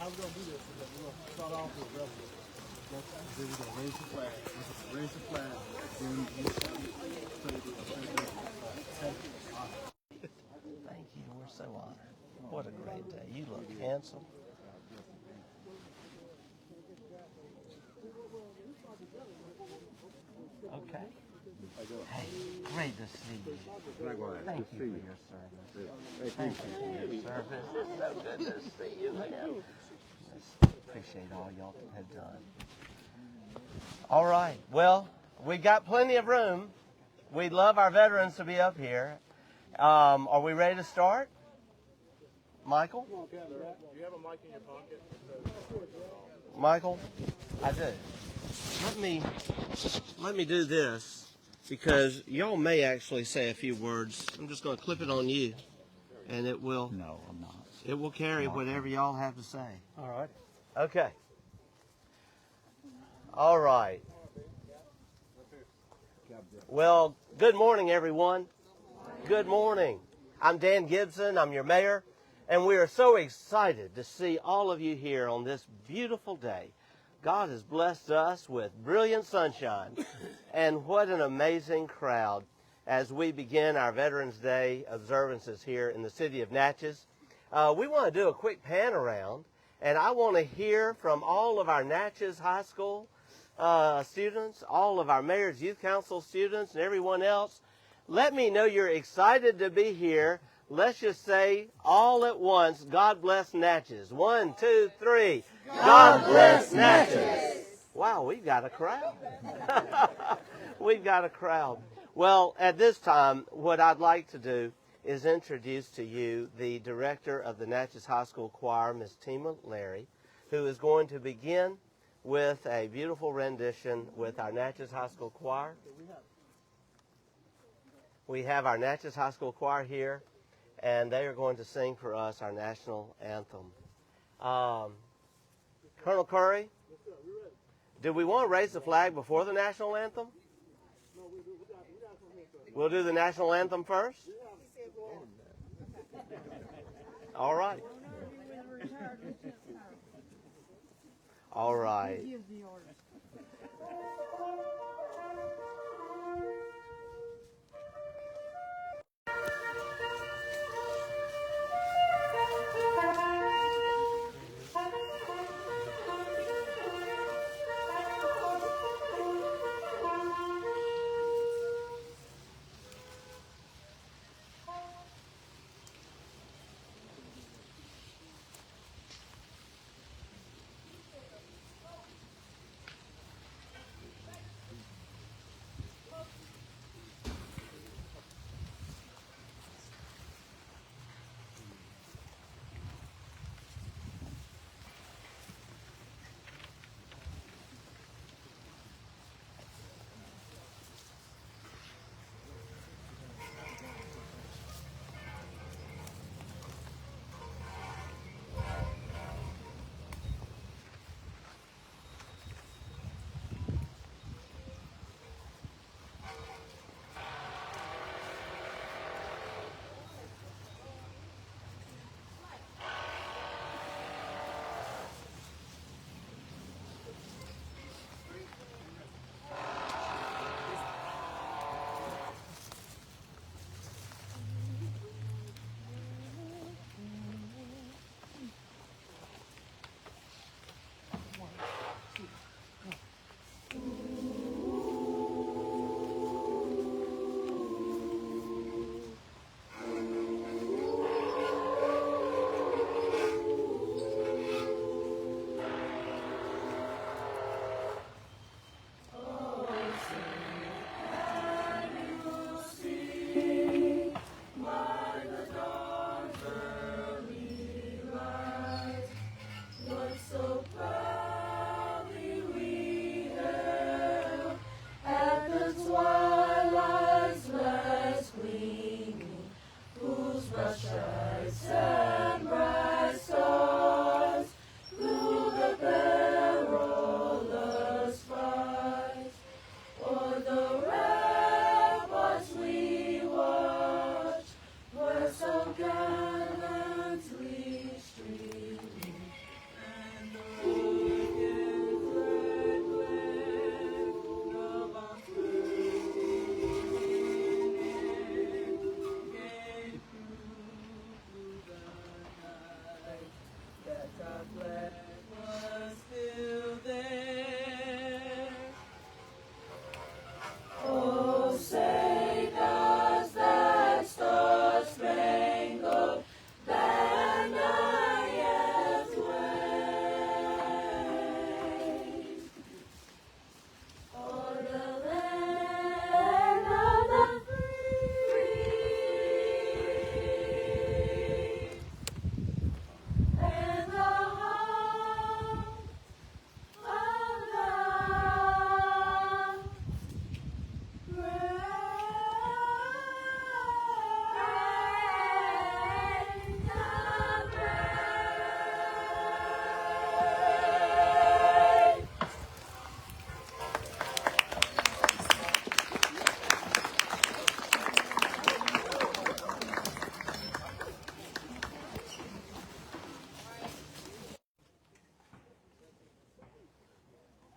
how we're gonna do this is that we're gonna start off with reverence. Then we're gonna raise the flag. Raise the flag. Then you say Thank you. We're so honored. What a great day. You look handsome. Okay. Hey, great to see you. Thank you for your service. Thank you for your service. It's so good to see you again. Appreciate all y'all have done. All right. Well, we got plenty of room. We'd love our veterans to be up here. Are we ready to start? Michael? Do you have a mic in your pocket? Michael? I do. Let me do this because y'all may actually say a few words. I'm just going to clip it on you, and it will. No, I'm not. It will carry whatever y'all have to say. All right. Okay. All right. Well, good morning, everyone. Good morning. I'm Dan Gibson. I'm your mayor, and we are so excited to see all of you here on this beautiful day. God has blessed us with brilliant sunshine, and what an amazing crowd as we begin our Veterans Day observances here in the city of Natchez. We want to do a quick pan around, and I want to hear from all of our Natchez High School students, all of our Mayor's Youth Council students, and everyone else. Let me know you're excited to be here. Let's just say all at once, God bless Natchez. 1, 2, 3. God bless Natchez. Wow, we've got a crowd. We've got a crowd. Well, at this time, what I'd like to do is introduce to you the director of the Natchez High School Choir, Miss Tima Larry, who is going to begin with a beautiful rendition with our Natchez High School Choir. We have our Natchez High School Choir here, and they are going to sing for us our national anthem. Colonel Curry, do we want to raise the flag before the national anthem? We'll do the national anthem first? All right. All right.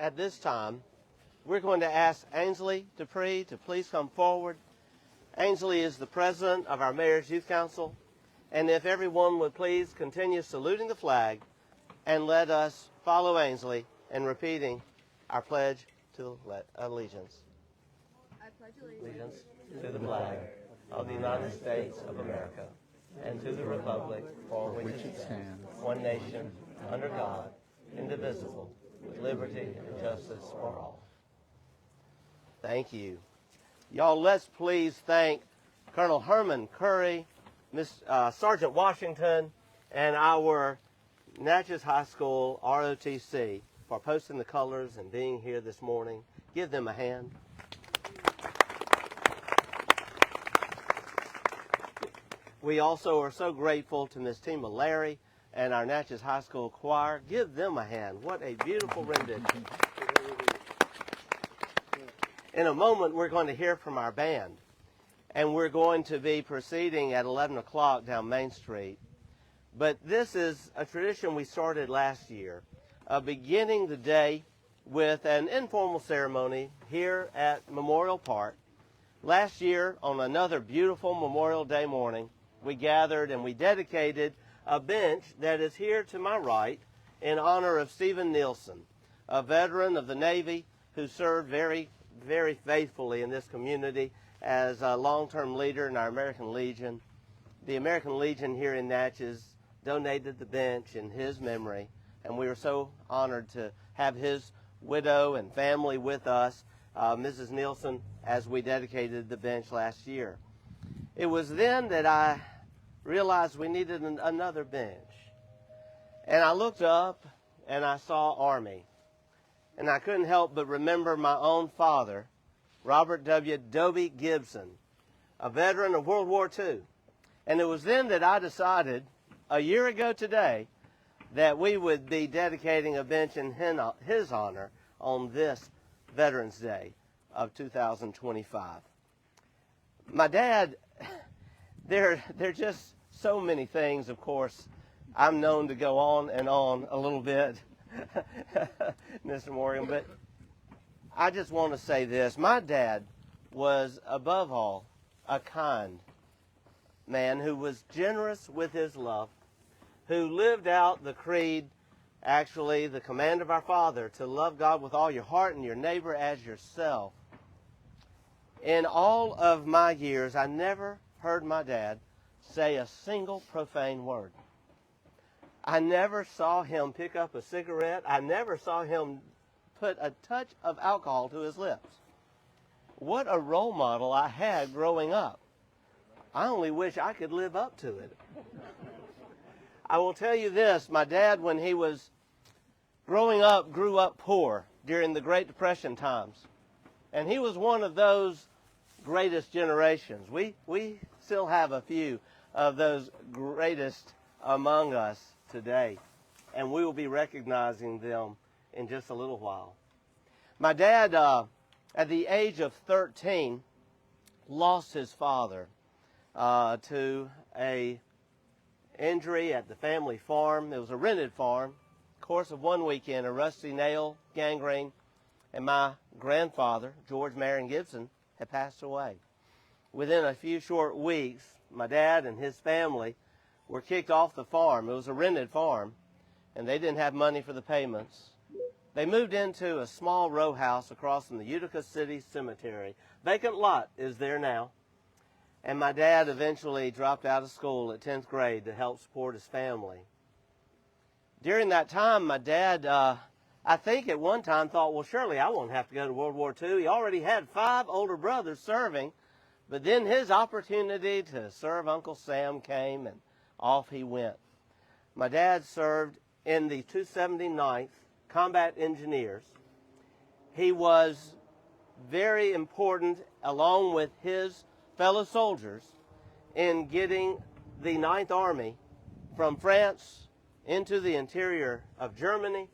at this time, we're going to ask Ainsley Dupree to please come forward. Ainsley is the president of our Mayor's Youth Council, and if everyone would please continue saluting the flag and let us follow Ainsley in repeating our pledge to allegiance. I pledge Allegiance to the flag of the United States of America and to the republic for which it stands, one nation, under God, indivisible, with liberty and justice for all. Thank you. Y'all, let's please thank Colonel Herman Curry, Sergeant Washington, and our Natchez High School ROTC for posting the colors and being here this morning. Give them a hand. We also are so grateful to Miss Tima Larry and our Natchez High School choir. Give them a hand. What a beautiful rendition. In a moment, we're going to hear from our band, and we're going to be proceeding at 11 o'clock down Main Street. But this is a tradition we started last year, beginning the day with an informal ceremony here at Memorial Park. Last year, on another beautiful Memorial Day morning, we gathered and we dedicated a bench that is here to my right in honor of Stephen Nielsen, a veteran of the Navy who served very faithfully in this community as a long-term leader in our American Legion. The American Legion here in Natchez donated the bench in his memory, and we were so honored to have his widow and family with us, Mrs. Nielsen, as we dedicated the bench last year. It was then that I realized we needed another bench. And I looked up and I saw Army. And I couldn't help but remember my own father, Robert W. Dobie Gibson, a veteran of World War II. And it was then that I decided, a year ago today, that we would be dedicating a bench in his honor on this Veterans Day of 2025. My dad, there are just so many things, of course. I'm known to go on and on a little bit, Mr. Morgan, but I just want to say this. My dad was, above all, a kind man who was generous with his love, who lived out the creed, actually the command of our Father, to love God with all your heart and your neighbor as yourself. In all of my years, I never heard my dad say a single profane word. I never saw him pick up a cigarette. I never saw him put a touch of alcohol to his lips. What a role model I had growing up. I only wish I could live up to it. I will tell you this, my dad, when he was growing up, grew up poor during the Great Depression times. And he was one of those greatest generations. We still have a few of those greatest among us today, and we will be recognizing them in just a little while. My dad, at the age of 13, lost his father to a injury at the family farm. It was a rented farm. Course of one weekend, a rusty nail, gangrene, and my grandfather, George Marion Gibson, had passed away. Within a few short weeks, my dad and his family were kicked off the farm. It was a rented farm, and they didn't have money for the payments. They moved into a small row house across from the Utica City Cemetery. Vacant lot is there now. And my dad eventually dropped out of school at 10th grade to help support his family. During that time, my dad, I think at one time thought, well, surely I won't have to go to World War II. He already had 5 older brothers serving. But then his opportunity to serve Uncle Sam came, and off he went. My dad served in the 279th Combat Engineers. He was very important, along with his fellow soldiers, in getting the 9th Army from France into the interior of Germany,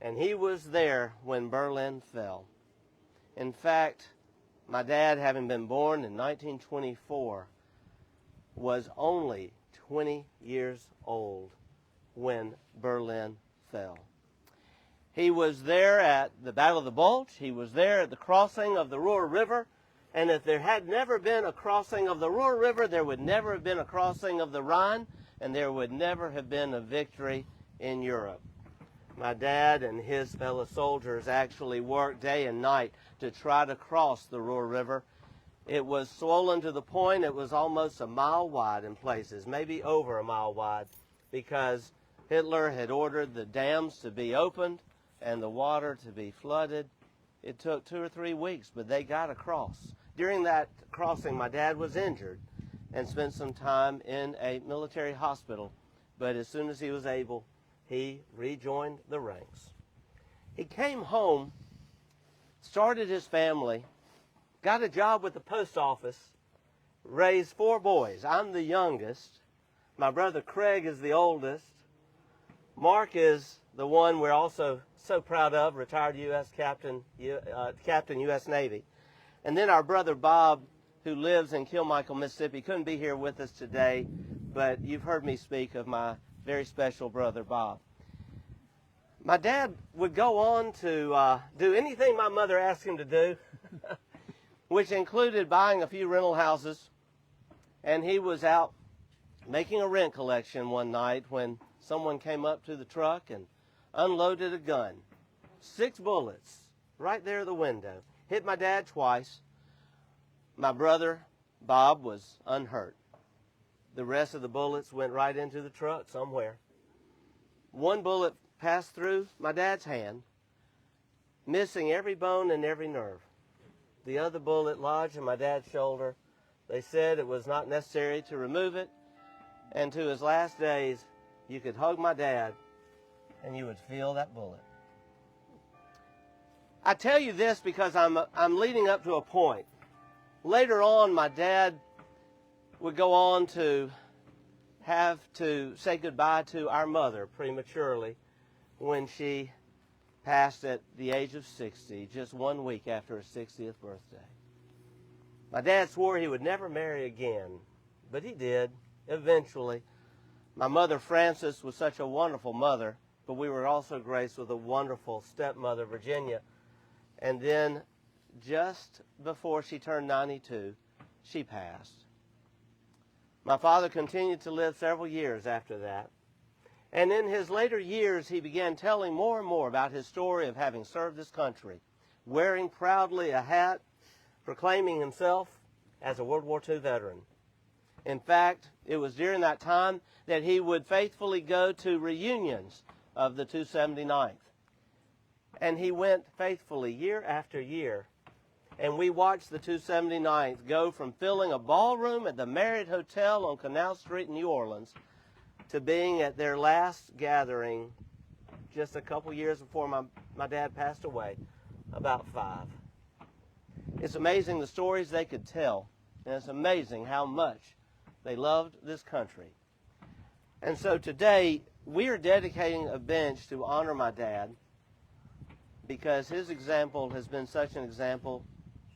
and he was there when Berlin fell. In fact, my dad, having been born in 1924, was only 20 years old when Berlin fell. He was there at the Battle of the Bulge. He was there at the crossing of the Ruhr River. And if there had never been a crossing of the Ruhr River, there would never have been a crossing of the Rhine, and there would never have been a victory in Europe. My dad and his fellow soldiers actually worked day and night to try to cross the Ruhr River. It was swollen to the point it was almost a mile wide in places, maybe over a mile wide, because Hitler had ordered the dams to be opened and the water to be flooded. It took 2 or 3 weeks, but they got across. During that crossing, my dad was injured and spent some time in a military hospital, but as soon as he was able, he rejoined the ranks. He came home, started his family, got a job with the post office, raised 4 boys. I'm the youngest. My brother Craig is the oldest. Mark is the one we're also so proud of, retired U.S. Captain U.S. Navy. And then our brother Bob, who lives in Kilmichael, Mississippi, couldn't be here with us today, but you've heard me speak of my very special brother Bob. My dad would go on to do anything my mother asked him to do, which included buying a few rental houses. And he was out making a rent collection one night when someone came up to the truck and unloaded a gun. 6 bullets right there at the window. Hit my dad twice. My brother, Bob, was unhurt. The rest of the bullets went right into the truck somewhere. 1 bullet passed through my dad's hand, missing every bone and every nerve. The other bullet lodged in my dad's shoulder. They said it was not necessary to remove it, and to his last days, you could hug my dad and you would feel that bullet. I tell you this because I'm leading up to a point. Later on, my dad would go on to have to say goodbye to our mother prematurely when she passed at the age of 60, just 1 week after her 60th birthday. My dad swore he would never marry again, but he did, eventually. My mother, Frances, was such a wonderful mother, but we were also graced with a wonderful stepmother, Virginia. And then, just before she turned 92, she passed. My father continued to live several years after that. And in his later years, he began telling more and more about his story of having served his country, wearing proudly a hat, proclaiming himself as a World War II veteran. In fact, it was during that time that he would faithfully go to reunions of the 279th. And he went faithfully year after year. And we watched the 279th go from filling a ballroom at the Marriott Hotel on Canal Street in New Orleans to being at their last gathering just a couple years before my dad passed away, about 5. It's amazing the stories they could tell, and it's amazing how much they loved this country. And so today, we are dedicating a bench to honor my dad because his example has been such an example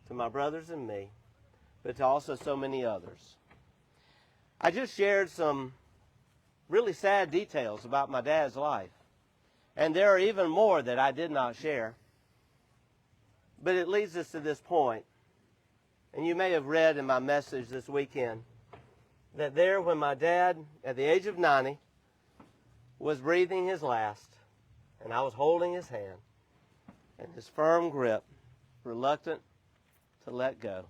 to my brothers and me, but to also so many others. I just shared some really sad details about my dad's life, and there are even more that I did not share. But it leads us to this point, and you may have read in my message this weekend that there when my dad, at the age of 90, was breathing his last, and I was holding his hand, and his firm grip, reluctant to let go,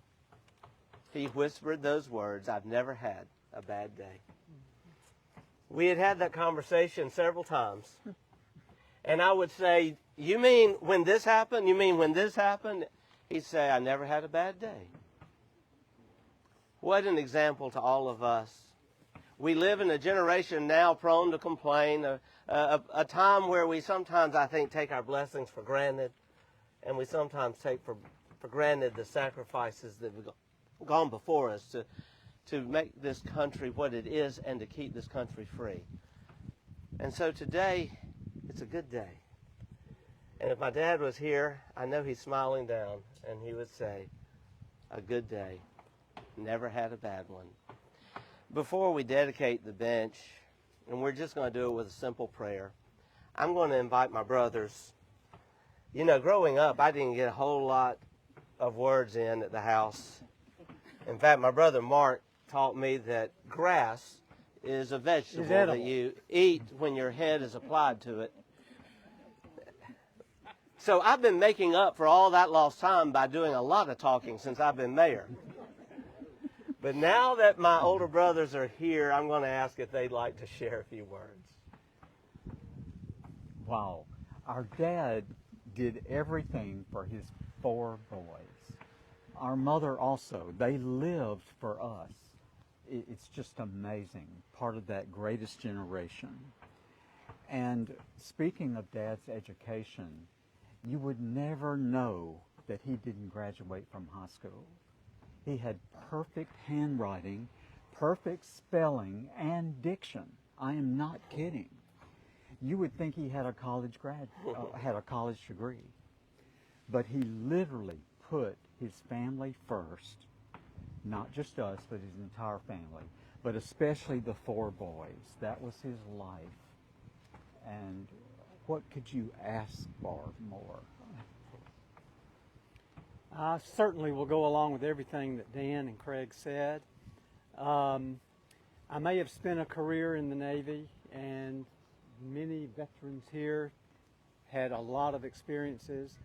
he whispered those words, "I've never had a bad day." We had that conversation several times, and I would say, "You mean when this happened? You mean when this happened?" He'd say, "I never had a bad day." What an example to all of us. We live in a generation now prone to complain, a time where we sometimes, I think, take our blessings for granted, and we sometimes take for granted the sacrifices that have gone before us to make this country what it is and to keep this country free. And so today, it's a good day. And if my dad was here, I know he's smiling down, and he would say, "A good day. Never had a bad one." Before we dedicate the bench, and we're just going to do it with a simple prayer, I'm going to invite my brothers You know, growing up, I didn't get a whole lot of words in at the house. In fact, my brother Mark taught me that grass is a vegetable that you eat when your head is applied to it. So I've been making up for all that lost time by doing a lot of talking since I've been mayor. But now that my older brothers are here, I'm going to ask if they'd like to share a few words. Wow. Our dad did everything for his 4 boys. Our mother also. They lived for us. It's just amazing. Part of that greatest generation. And speaking of Dad's education, you would never know that he didn't graduate from high school. He had perfect handwriting, perfect spelling, and diction. I am not kidding. You would think he had a college degree. But he literally put his family first, not just us, but his entire family, but especially the 4 boys. That was his life. And what could you ask for more? I certainly will go along with everything that Dan and Craig said. I may have spent a career in the Navy, and many veterans here had a lot of experiences.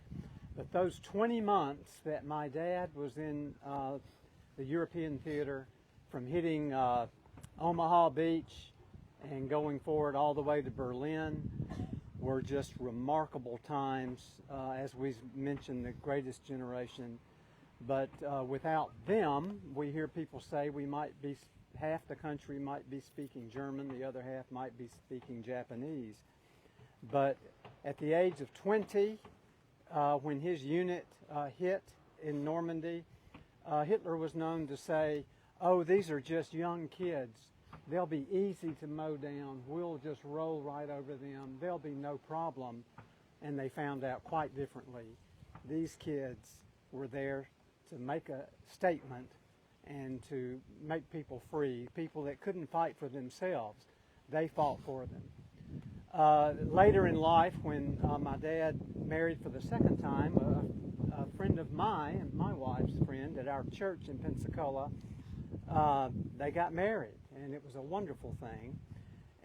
But those 20 months that my dad was in the European theater, from hitting Omaha Beach and going forward all the way to Berlin, were just remarkable times. As we mentioned, the greatest generation. But without them, we hear people say we might be, half the country might be speaking German, the other half might be speaking Japanese. But at the age of 20, when his unit hit in Normandy, Hitler was known to say, "Oh, these are just young kids. They'll be easy to mow down. We'll just roll right over them. There'll be no problem." And they found out quite differently. These kids were there to make a statement and to make people free, people that couldn't fight for themselves. They fought for them. Later in life, when my dad married for the second time, a friend of mine, my wife's friend at our church in Pensacola, they got married, and it was a wonderful thing.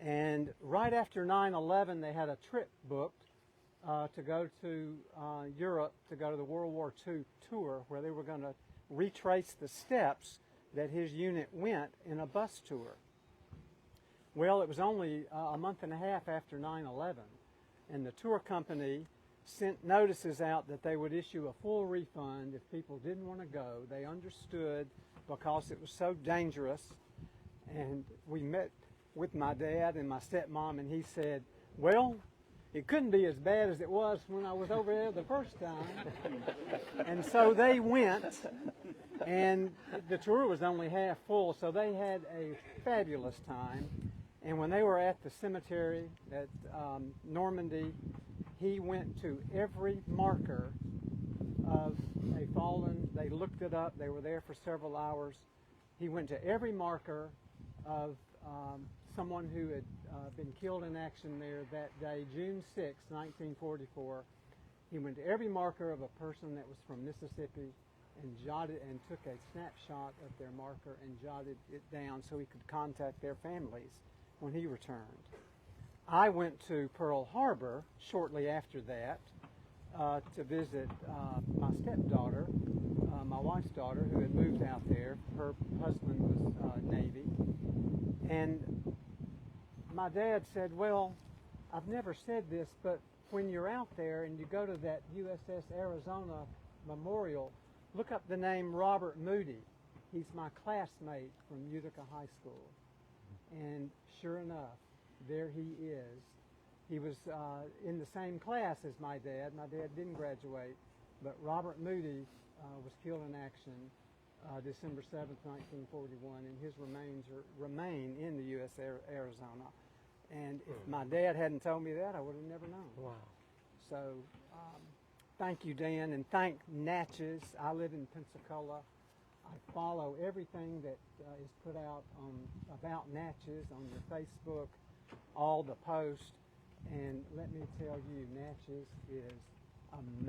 And right after 9/11, they had a trip booked to go to Europe, to go to the World War II tour, where they were going to retrace the steps that his unit went in a bus tour. Well, it was only a month and a half after 9/11, and the tour company sent notices out that they would issue a full refund if people didn't want to go. They understood, because it was so dangerous. And we met with my dad and my stepmom, and he said, "Well, it couldn't be as bad as it was when I was over there the first time." And so they went, and the tour was only half full, so they had a fabulous time. And when they were at the cemetery at Normandy, he went to every marker of a fallen. They looked it up. They were there for several hours. He went to every marker of someone who had been killed in action there that day, June 6, 1944. He went to every marker of a person that was from Mississippi and took a snapshot of their marker and jotted it down so he could contact their families when he returned. I went to Pearl Harbor shortly after that to visit my stepdaughter, my wife's daughter, who had moved out there. Her husband was Navy. And my dad said, "Well, I've never said this, but when you're out there and you go to that USS Arizona Memorial, look up the name Robert Moody. He's my classmate from Utica High School." And sure enough, there he is. He was in the same class as my dad. My dad didn't graduate, but Robert Moody was killed in action December 7th, 1941, and his remains remain in the U.S. Arizona. And if my dad hadn't told me that, I would have never known. Wow. So thank you, Dan, and thank Natchez. I live in Pensacola. I follow everything that is put out about Natchez on your Facebook, all the posts. And let me tell you, Natchez is amazing.